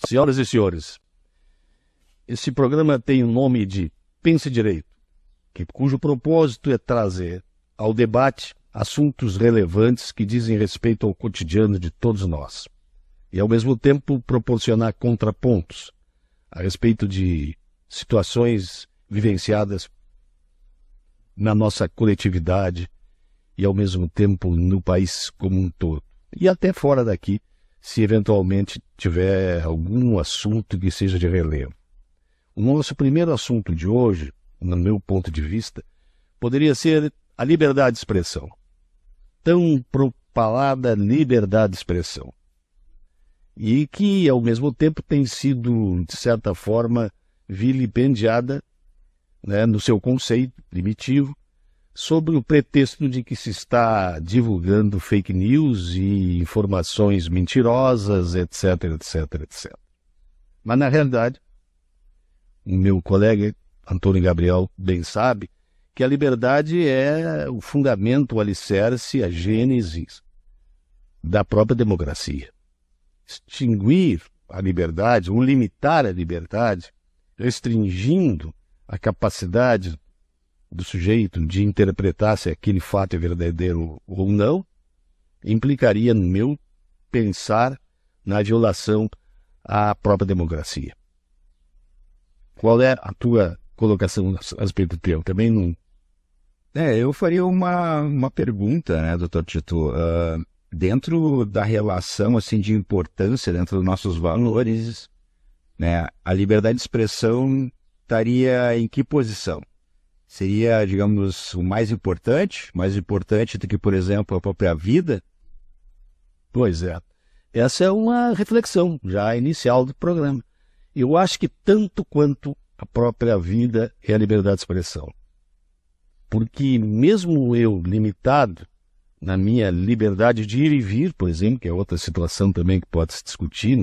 Senhoras e senhores, esse programa tem o nome de Pense Direito, cujo propósito é trazer ao debate assuntos relevantes que dizem respeito ao cotidiano de todos nós e, ao mesmo tempo, proporcionar contrapontos a respeito de situações vivenciadas na nossa coletividade e, ao mesmo tempo, no país como um todo. E até fora daqui, se eventualmente tiver algum assunto que seja de relevo. O nosso primeiro assunto de hoje, no meu ponto de vista, poderia ser a liberdade de expressão. Tão propalada liberdade de expressão. E que, ao mesmo tempo, tem sido, de certa forma, vilipendiada, né, no seu conceito primitivo, sob o pretexto de que se está divulgando fake news e informações mentirosas, etc, etc, etc. Mas, na realidade, o meu colega Antônio Gabriel bem sabe que a liberdade é o fundamento, o alicerce, a gênese da própria democracia. Extinguir a liberdade, ou limitar a liberdade, restringindo a capacidade do sujeito de interpretar se aquele fato é verdadeiro ou não, implicaria, no meu pensar, na violação à própria democracia. Qual é a tua colocação a respeito do tema? Também não... Eu faria uma pergunta, né, doutor Tito? Dentro da relação assim, de importância, dentro dos nossos valores, né, a liberdade de expressão estaria em que posição? Seria, digamos, o mais importante do que, por exemplo, a própria vida? Pois é. Essa é uma reflexão já inicial do programa. Eu acho que tanto quanto a própria vida é a liberdade de expressão. Porque mesmo eu limitado na minha liberdade de ir e vir, por exemplo, que é outra situação também que pode se discutir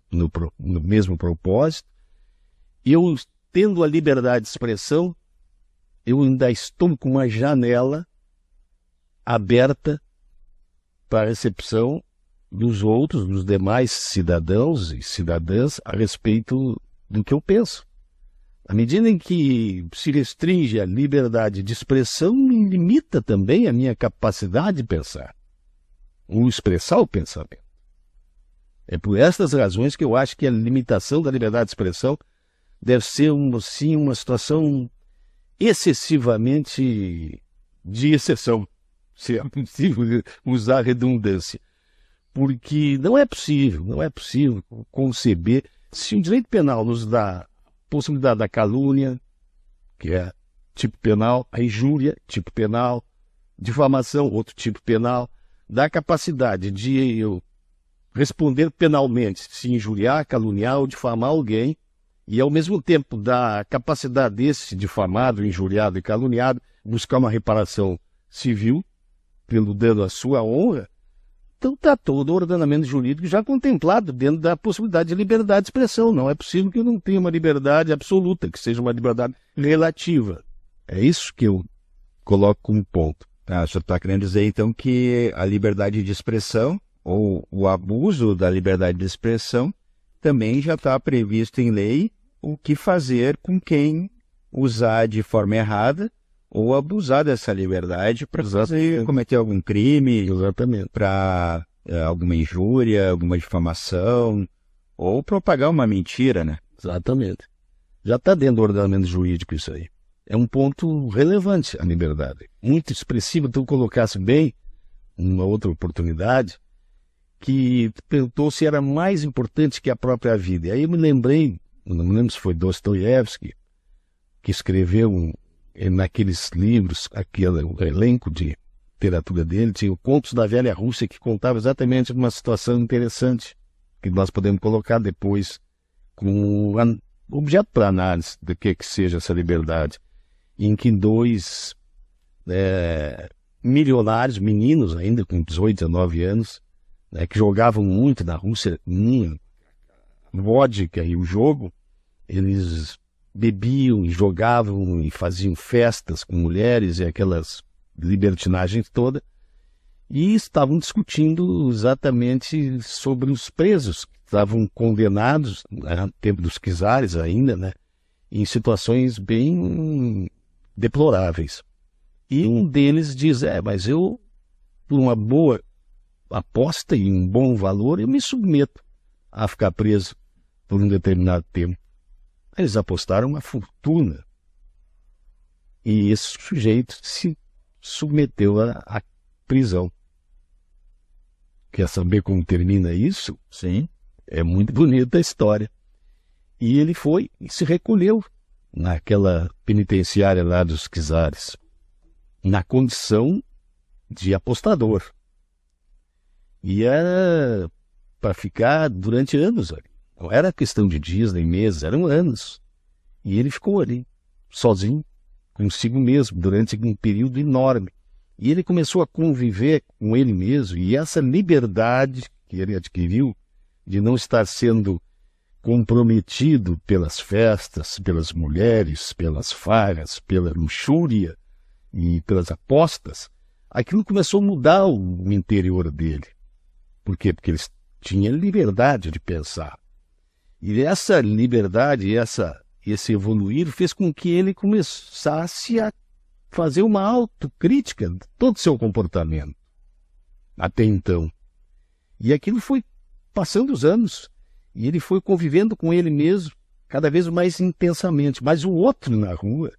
no mesmo propósito, eu tendo a liberdade de expressão, eu ainda estou com uma janela aberta para a recepção dos outros, dos demais cidadãos e cidadãs a respeito do que eu penso. À medida em que se restringe a liberdade de expressão, limita também a minha capacidade de pensar, ou expressar o pensamento. É por estas razões que eu acho que a limitação da liberdade de expressão deve ser, sim, uma situação excessivamente de exceção, se é possível usar redundância. Porque não é possível conceber, se o direito penal nos dá possibilidade da calúnia, que é tipo penal, a injúria, tipo penal, difamação, outro tipo penal, da capacidade de eu responder penalmente se injuriar, caluniar ou difamar alguém, e ao mesmo tempo da capacidade desse difamado, injuriado e caluniado buscar uma reparação civil pelo dano à sua honra. Então está todo o ordenamento jurídico já contemplado dentro da possibilidade de liberdade de expressão. Não é possível que eu não tenha uma liberdade absoluta, que seja uma liberdade relativa. É isso que eu coloco como ponto. O senhor está querendo dizer, então, que a liberdade de expressão, ou o abuso da liberdade de expressão, também já está previsto em lei o que fazer com quem usar de forma errada ou abusar dessa liberdade para cometer algum crime, para alguma injúria, alguma difamação, ou propagar uma mentira, né? Exatamente. Já está dentro do ordenamento jurídico isso aí. É um ponto relevante a liberdade. Muito expressivo, tu colocasse bem, numa outra oportunidade, que perguntou se era mais importante que a própria vida. E aí eu me lembrei, não me lembro se foi Dostoiévski, que escreveu naqueles livros, o elenco de literatura dele, tinha o Contos da Velha Rússia, que contava exatamente uma situação interessante, que nós podemos colocar depois como objeto para análise do que seja essa liberdade, em que dois milionários, meninos ainda com 18, 19 anos, que jogavam muito na Rússia, vodka e o jogo, eles bebiam e jogavam e faziam festas com mulheres e aquelas libertinagens todas, e estavam discutindo exatamente sobre os presos que estavam condenados, no tempo dos czares ainda, né, em situações bem deploráveis. E um deles diz, mas eu, por uma boa aposta e um bom valor, eu me submeto a ficar preso por um determinado tempo. Eles apostaram uma fortuna. E esse sujeito se submeteu à prisão. Quer saber como termina isso? Sim. É muito bonita a história. E ele foi e se recolheu naquela penitenciária lá dos czares, na condição de apostador. E era para ficar durante anos ali. Não era questão de dias nem meses, eram anos. E ele ficou ali, sozinho, consigo mesmo, durante um período enorme. E ele começou a conviver com ele mesmo, e essa liberdade que ele adquiriu de não estar sendo comprometido pelas festas, pelas mulheres, pelas farras, pela luxúria e pelas apostas, aquilo começou a mudar o interior dele. Por quê? Porque ele tinha liberdade de pensar. E essa liberdade, esse evoluir fez com que ele começasse a fazer uma autocrítica de todo o seu comportamento até então. E aquilo foi passando os anos, e ele foi convivendo com ele mesmo cada vez mais intensamente. Mas o outro na rua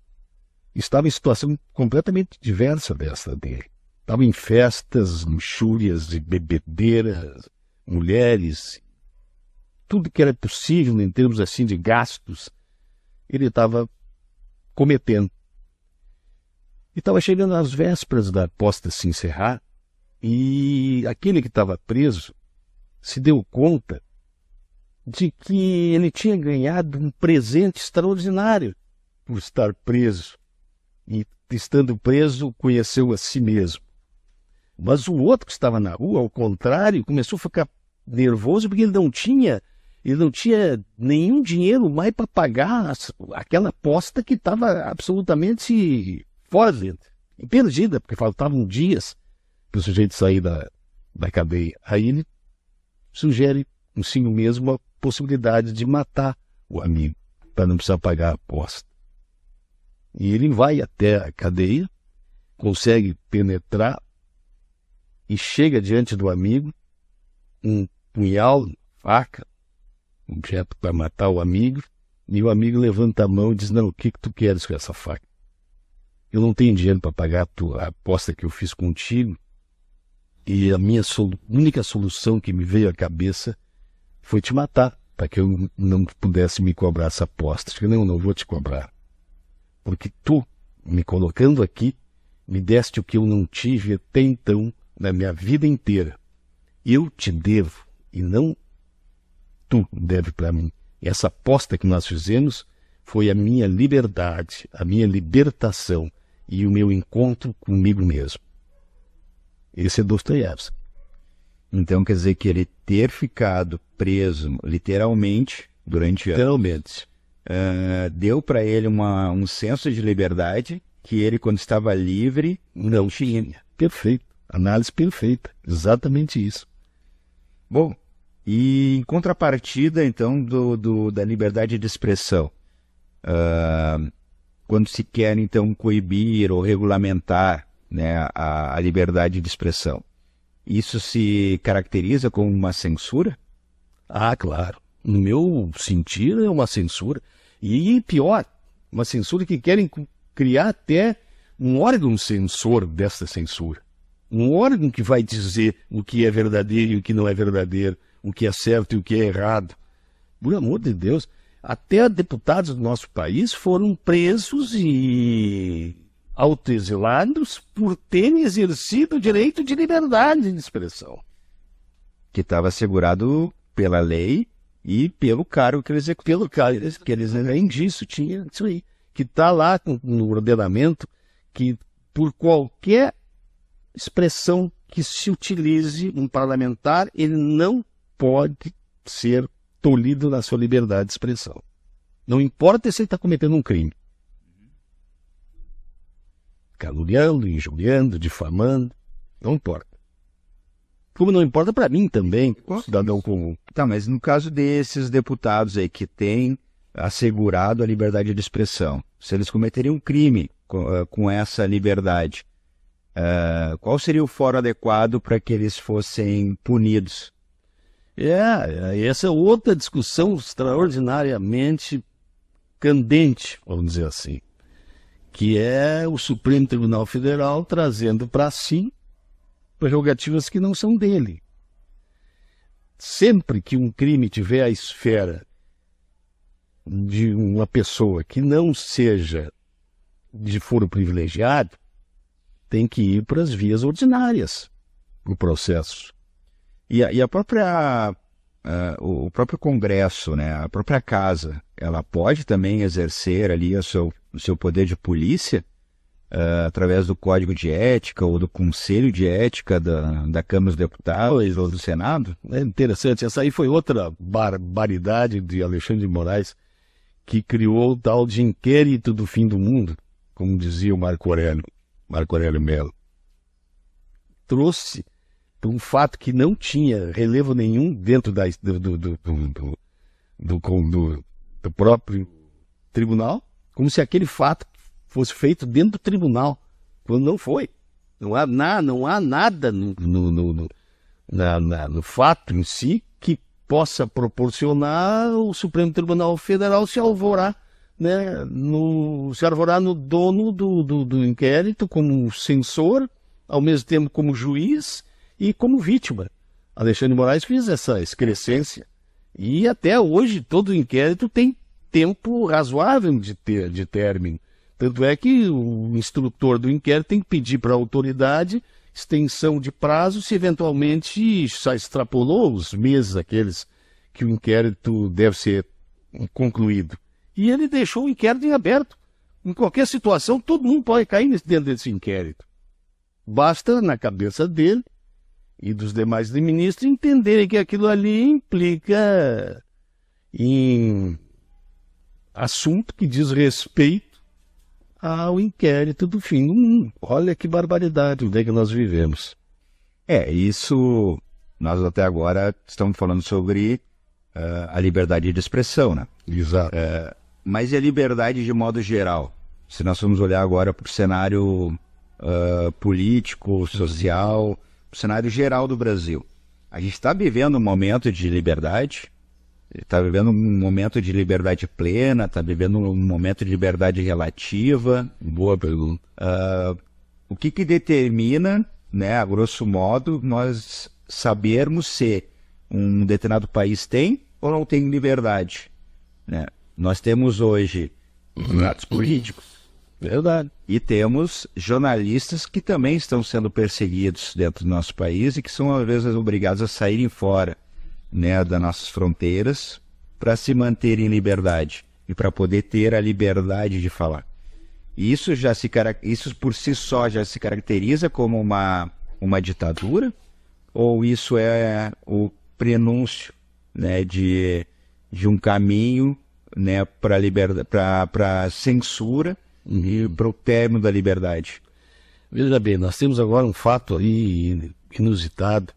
estava em situação completamente diversa dessa dele. Estava em festas, luxúrias e bebedeiras, mulheres, tudo que era possível em termos assim de gastos, ele estava cometendo. E estava chegando às vésperas da aposta se encerrar, e aquele que estava preso se deu conta de que ele tinha ganhado um presente extraordinário por estar preso. E, estando preso, conheceu a si mesmo. Mas o outro que estava na rua, ao contrário, começou a ficar nervoso porque ele não tinha nenhum dinheiro mais para pagar aquela aposta que estava absolutamente fora dele, perdida, porque faltavam dias para o sujeito sair da cadeia. Aí ele sugere consigo mesmo a possibilidade de matar o amigo, para não precisar pagar a aposta. E ele vai até a cadeia, consegue penetrar e chega diante do amigo, um punhal, faca, um objeto para matar o amigo, e o amigo levanta a mão e diz, não, o que tu queres com essa faca? Eu não tenho dinheiro para pagar a aposta que eu fiz contigo, e a minha única solução que me veio à cabeça foi te matar, para que eu não pudesse me cobrar essa aposta. Eu disse, não vou te cobrar, porque tu, me colocando aqui, me deste o que eu não tive até então na minha vida inteira. Eu te devo, e não tu deve para mim. E essa aposta que nós fizemos foi a minha liberdade, a minha libertação e o meu encontro comigo mesmo. Esse é Dostoiévski. Então quer dizer que ele ter ficado preso, literalmente, durante anos, deu para ele um senso de liberdade que ele, quando estava livre, não tinha. Perfeito. Análise perfeita. Exatamente isso. Bom, e em contrapartida, então, da liberdade de expressão, quando se quer, então, coibir ou regulamentar, né, a liberdade de expressão, isso se caracteriza como uma censura? Ah, claro. No meu sentir, é uma censura. E pior, uma censura que querem criar até um órgão censor dessa censura. Um órgão que vai dizer o que é verdadeiro e o que não é verdadeiro, o que é certo e o que é errado. Por amor de Deus, até deputados do nosso país foram presos e autoexilados por terem exercido o direito de liberdade de expressão. Que estava assegurado pela lei e pelo cargo que eles executaram. Pelo cargo que eles, além disso, tinha isso aí, que está lá no ordenamento, que por qualquer expressão que se utilize um parlamentar, ele não pode ser tolhido na sua liberdade de expressão. Não importa se ele está cometendo um crime. Caluniando, injuriando, difamando, não importa. Como não importa para mim também, cidadão comum. Tá, mas no caso desses deputados aí que têm assegurado a liberdade de expressão, se eles cometerem um crime com essa liberdade, qual seria o fórum adequado para que eles fossem punidos? Essa é outra discussão extraordinariamente candente, vamos dizer assim, que é o Supremo Tribunal Federal trazendo para si prerrogativas que não são dele. Sempre que um crime tiver a esfera de uma pessoa que não seja de foro privilegiado, tem que ir para as vias ordinárias do processo. E a própria, o próprio Congresso, né, a própria Casa, ela pode também exercer ali o seu poder de polícia através do Código de Ética ou do Conselho de Ética da Câmara dos Deputados ou do Senado? É interessante, essa aí foi outra barbaridade de Alexandre de Moraes, que criou o tal de inquérito do fim do mundo, como dizia o Marco Aurélio Mello. Trouxe para um fato que não tinha relevo nenhum dentro do próprio tribunal, como se aquele fato fosse feito dentro do tribunal, quando não foi. Não há nada no fato em si que possa proporcionar o Supremo Tribunal Federal se alvorar, né, no dono do inquérito como censor, ao mesmo tempo como juiz e como vítima. Alexandre de Moraes fez essa excrescência. E até hoje todo inquérito tem tempo razoável de término. Tanto é que o instrutor do inquérito tem que pedir para a autoridade extensão de prazo se eventualmente já extrapolou os meses aqueles que o inquérito deve ser concluído. E ele deixou o inquérito em aberto. Em qualquer situação, todo mundo pode cair dentro desse inquérito. Basta, na cabeça dele e dos demais ministros, entenderem que aquilo ali implica em assunto que diz respeito ao inquérito do fim do mundo. Olha que barbaridade, onde é que nós vivemos. Isso, nós até agora estamos falando sobre a liberdade de expressão, né? Exato. Mas e a liberdade de modo geral? Se nós formos olhar agora para o cenário político, social, o cenário geral do Brasil. A gente está vivendo um momento de liberdade, está vivendo um momento de liberdade plena, está vivendo um momento de liberdade relativa. Boa pergunta. O que determina, né, a grosso modo, nós sabermos se um determinado país tem ou não tem liberdade, né? Nós temos hoje atos políticos. Verdade. E temos jornalistas que também estão sendo perseguidos dentro do nosso país e que são, às vezes, obrigados a saírem fora, né, das nossas fronteiras para se manter em liberdade e para poder ter a liberdade de falar. E isso por si só já se caracteriza como uma ditadura? Ou isso é o prenúncio, né, de um caminho, né, para censura e para o término da liberdade? Veja bem, nós temos agora um fato aí inusitado,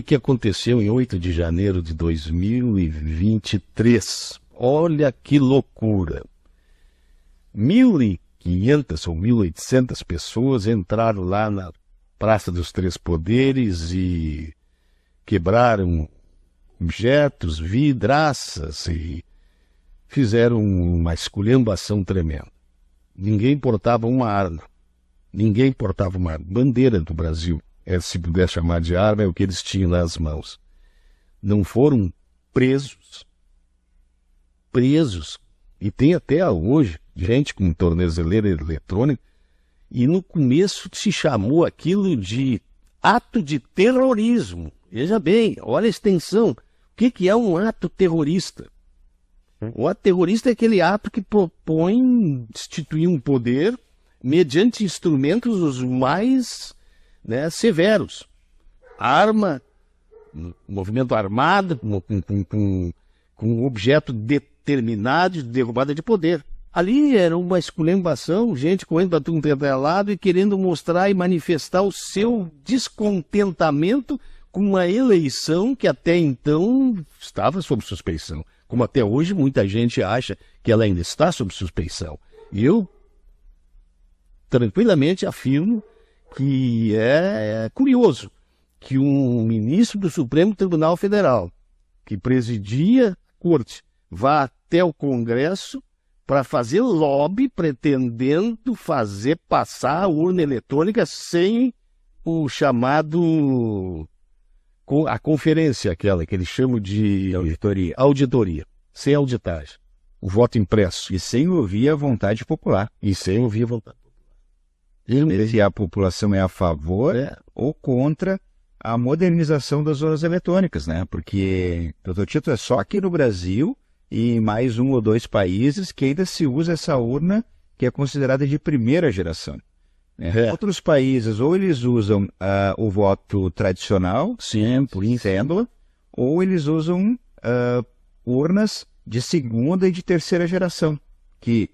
que aconteceu em 8 de janeiro de 2023. Olha que loucura! 1.500 ou 1.800 pessoas entraram lá na Praça dos Três Poderes e quebraram objetos, vidraças e fizeram uma esculhambação tremenda. Ninguém portava uma arma. Ninguém portava uma arma. Bandeira do Brasil, se puder chamar de arma, é o que eles tinham nas mãos. Não foram presos. E tem até hoje gente com tornozeleira eletrônica. E no começo se chamou aquilo de ato de terrorismo. Veja bem, olha a extensão. O que é um ato terrorista? O ato terrorista é aquele ato que propõe instituir um poder mediante instrumentos os mais, né, severos. Arma, movimento armado, com um objeto determinado de derrubada de poder. Ali era uma esculhambação, gente correndo para tudo quanto é lado e querendo mostrar e manifestar o seu descontentamento com uma eleição que até então estava sob suspeição, como até hoje muita gente acha que ela ainda está sob suspeição. E eu tranquilamente afirmo que é curioso que um ministro do Supremo Tribunal Federal, que presidia a corte, vá até o Congresso para fazer lobby pretendendo fazer passar a urna eletrônica sem o chamado, a conferência aquela que eles chamam de auditoria, sem auditagem, o voto impresso. E sem ouvir a vontade popular. E sem ouvir a vontade popular. Se a população é a favor ou contra a modernização das urnas eletrônicas, né? Porque, doutor Tito, é só aqui no Brasil e mais 1 ou 2 países que ainda se usa essa urna que é considerada de primeira geração. Outros países, ou eles usam o voto tradicional, por cédula, ou eles usam urnas de segunda e de terceira geração, que,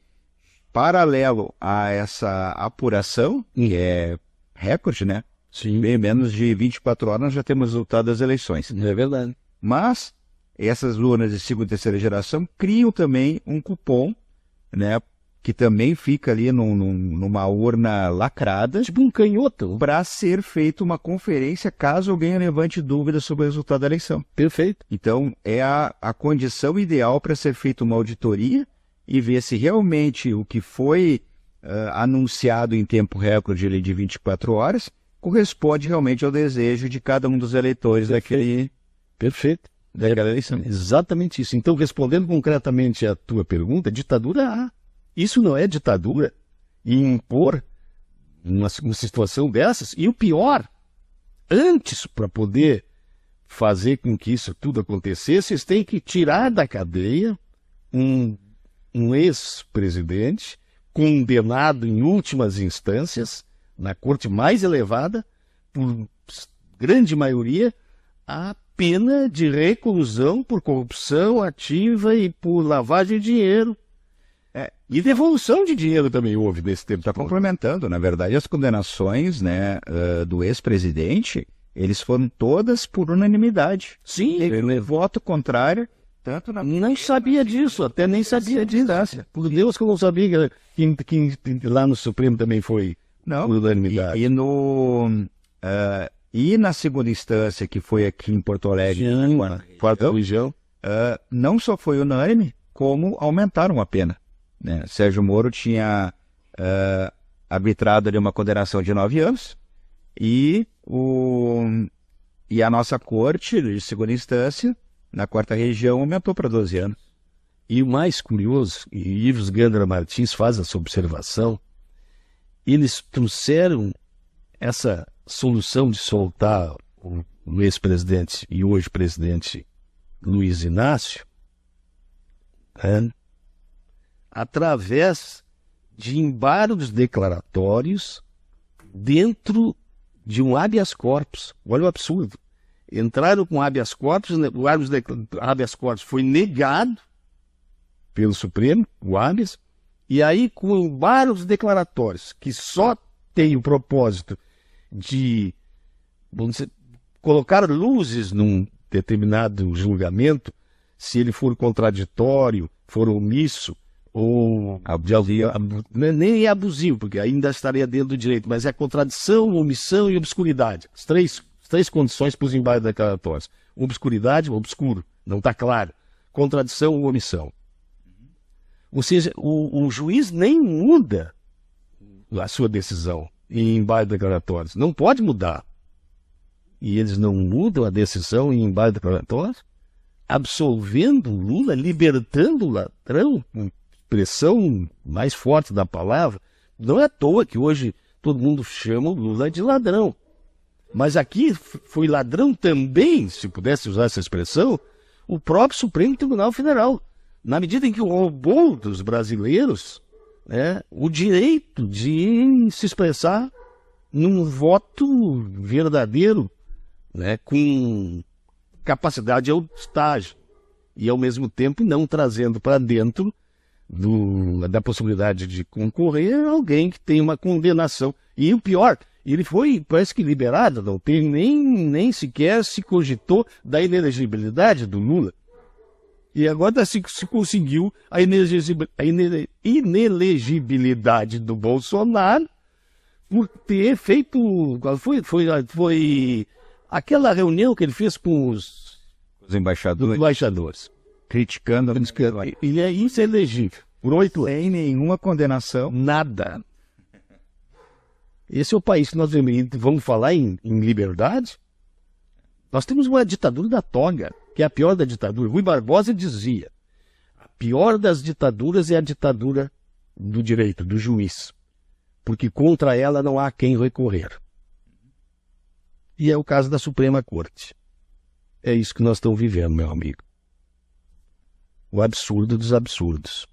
paralelo a essa apuração, que é recorde, né? Sim. Bem menos de 24 horas nós já temos o resultado das eleições. É verdade. Mas essas urnas de segunda e terceira geração criam também um cupom, né, que também fica ali numa urna lacrada, tipo um canhoto, para ser feita uma conferência caso alguém levante dúvidas sobre o resultado da eleição. Perfeito. Então, é a condição ideal para ser feita uma auditoria e ver se realmente o que foi anunciado em tempo recorde de 24 horas corresponde realmente ao desejo de cada um dos eleitores daquele... Perfeito. Daquela eleição. Exatamente isso. Então, respondendo concretamente à tua pergunta, ditadura há. Isso não é ditadura. E impor uma situação dessas. E o pior, antes, para poder fazer com que isso tudo acontecesse, eles têm que tirar da cadeia um ex-presidente condenado em últimas instâncias, na corte mais elevada, por grande maioria, a pena de reclusão por corrupção ativa e por lavagem de dinheiro. E devolução de dinheiro também houve nesse tempo. Está complementando, na verdade, as condenações, né, do ex-presidente, eles foram todas por unanimidade. Sim. Ele voto contrário, tanto na... Nem sabia disso, até nem sabia disso. Por Deus que eu não sabia que lá no Supremo também foi por unanimidade. E na segunda instância, que foi aqui em Porto Alegre, quarta região, não só foi unânime, como aumentaram a pena. Né? Sérgio Moro tinha arbitrado ali uma condenação de 9 anos e a nossa corte, de segunda instância, na quarta região, aumentou para 12 anos. E o mais curioso, e Ives Gandra Martins faz essa observação, eles trouxeram essa solução de soltar o ex-presidente e hoje presidente Luiz Inácio, através de embargos declaratórios dentro de um habeas corpus. Olha o absurdo. Entraram com habeas corpus, o habeas corpus foi negado pelo Supremo, o habeas, e aí com embargos declaratórios, que só tem o propósito de, vamos dizer, colocar luzes num determinado julgamento, se ele for contraditório, for omisso, ou nem é abusivo, porque ainda estaria dentro do direito, mas é contradição, omissão e obscuridade. As três condições para os embargos declaratórios. Obscuridade, obscuro, não está claro. Contradição ou omissão. Ou seja, o juiz nem muda a sua decisão em embargos declaratórios. Não pode mudar. E eles não mudam a decisão em embargos declaratórios, absolvendo Lula, libertando o ladrão, expressão mais forte da palavra. Não é à toa que hoje todo mundo chama o Lula de ladrão. Mas aqui foi ladrão também, se pudesse usar essa expressão, o próprio Supremo Tribunal Federal. Na medida em que roubou dos brasileiros o direito de se expressar num voto verdadeiro, com capacidade ao estágio, e ao mesmo tempo não trazendo para dentro da possibilidade de concorrer alguém que tem uma condenação. E o pior, Ele foi, parece que liberado, não tem nem sequer se cogitou da inelegibilidade do Lula. E agora se conseguiu a inelegibilidade do Bolsonaro por ter feito... Foi aquela reunião que ele fez com os embaixadores. Criticando. Ele é inelegível. Por 8 anos. Sem nenhuma condenação. Nada. Esse é o país que nós vamos falar em liberdade? Nós temos uma ditadura da toga, que é a pior da ditadura. Rui Barbosa dizia, a pior das ditaduras é a ditadura do direito, do juiz, porque contra ela não há quem recorrer. E é o caso da Suprema Corte. É isso que nós estamos vivendo, meu amigo. O absurdo dos absurdos.